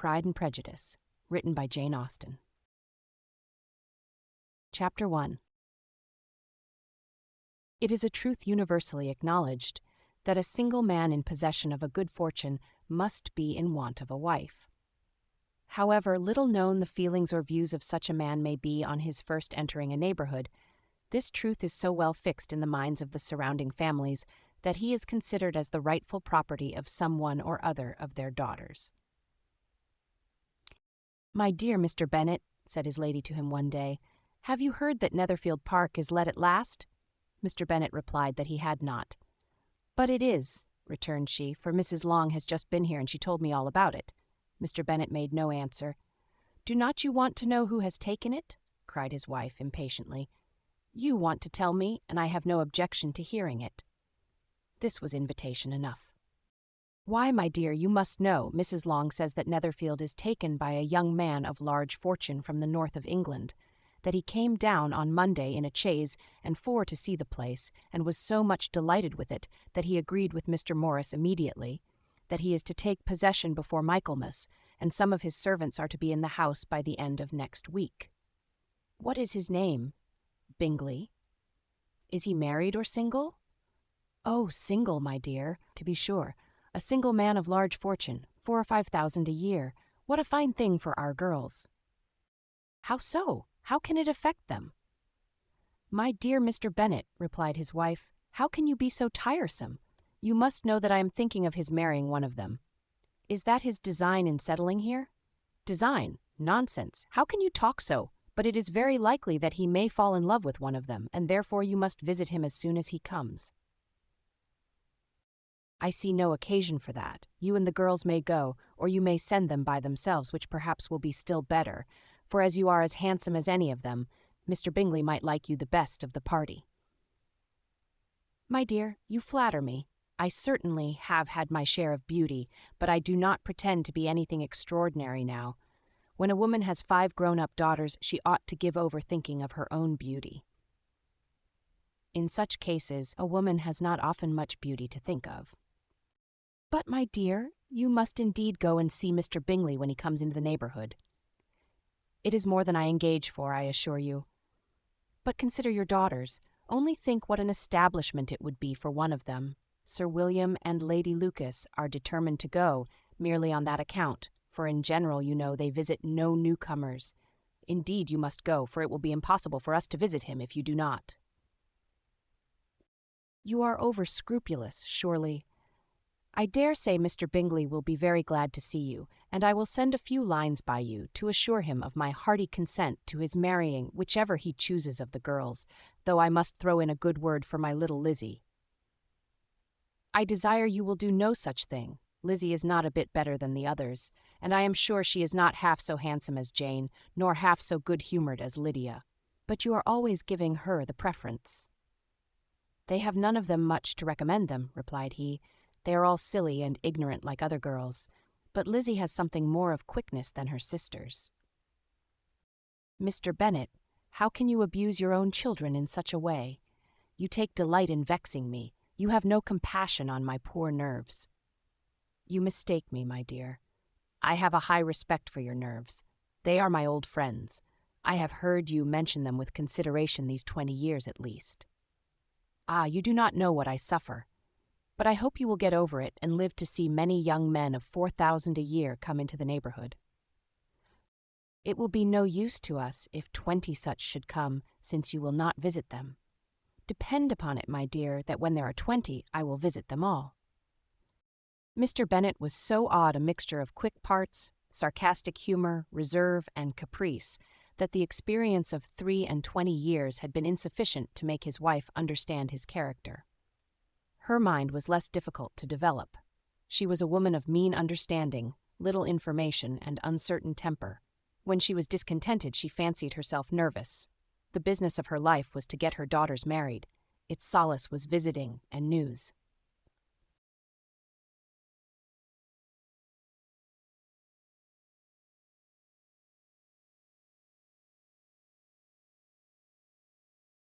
Pride and Prejudice, written by Jane Austen. Chapter 1. It is a truth universally acknowledged that a single man in possession of a good fortune must be in want of a wife. However little known the feelings or views of such a man may be on his first entering a neighborhood, this truth is so well fixed in the minds of the surrounding families that he is considered as the rightful property of some one or other of their daughters. "My dear Mr. Bennet," said his lady to him one day, "have you heard that Netherfield Park is let at last?" Mr. Bennet replied that he had not. "But it is," returned she, "for Mrs. Long has just been here and she told me all about it." Mr. Bennet made no answer. "Do not you want to know who has taken it?" cried his wife impatiently. "You want to tell me, and I have no objection to hearing it." This was invitation enough. "Why, my dear, you must know, Mrs. Long says that Netherfield is taken by a young man of large fortune from the north of England, that he came down on Monday in a chaise and four to see the place, and was so much delighted with it that he agreed with Mr. Morris immediately, that he is to take possession before Michaelmas, and some of his servants are to be in the house by the end of next week." "What is his name?" "Bingley." "Is he married or single?" "Oh, single, my dear, to be sure. A single man of large fortune, 4,000 or 5,000 a year. What a fine thing for our girls." "How so? How can it affect them?" "My dear Mr. Bennet," replied his wife, "how can you be so tiresome? You must know that I am thinking of his marrying one of them." "Is that his design in settling here?" "Design? Nonsense! How can you talk so? But it is very likely that he may fall in love with one of them, and therefore you must visit him as soon as he comes." "I see no occasion for that. You and the girls may go, or you may send them by themselves, which perhaps will be still better, for as you are as handsome as any of them, Mr. Bingley might like you the best of the party." "My dear, you flatter me. I certainly have had my share of beauty, but I do not pretend to be anything extraordinary now. When a woman has 5 grown-up daughters, she ought to give over thinking of her own beauty. In such cases, a woman has not often much beauty to think of." "But, my dear, you must indeed go and see Mr. Bingley when he comes into the neighborhood." "It is more than I engage for, I assure you." "But consider your daughters. Only think what an establishment it would be for one of them. Sir William and Lady Lucas are determined to go, merely on that account, for in general, you know, they visit no newcomers. Indeed, you must go, for it will be impossible for us to visit him if you do not." "You are over-scrupulous, surely. I dare say Mr. Bingley will be very glad to see you, and I will send a few lines by you to assure him of my hearty consent to his marrying whichever he chooses of the girls, though I must throw in a good word for my little Lizzie." "I desire you will do no such thing. Lizzie is not a bit better than the others, and I am sure she is not half so handsome as Jane, nor half so good-humoured as Lydia. But you are always giving her the preference." "They have none of them much to recommend them," replied he. "They are all silly and ignorant like other girls, but Lizzie has something more of quickness than her sisters." "Mr. Bennet, how can you abuse your own children in such a way? You take delight in vexing me. You have no compassion on my poor nerves." "You mistake me, my dear. I have a high respect for your nerves. They are my old friends. I have heard you mention them with consideration these 20 years at least. Ah, you do not know what I suffer. But I hope you will get over it and live to see many young men of 4,000 a year come into the neighborhood." "It will be no use to us if 20 such should come, since you will not visit them. Depend upon it, my dear, that when there are 20, I will visit them all." Mr. Bennet was so odd a mixture of quick parts, sarcastic humor, reserve, and caprice, that the experience of 23 years had been insufficient to make his wife understand his character. Her mind was less difficult to develop. She was a woman of mean understanding, little information, and uncertain temper. When she was discontented, she fancied herself nervous. The business of her life was to get her daughters married. Its solace was visiting and news.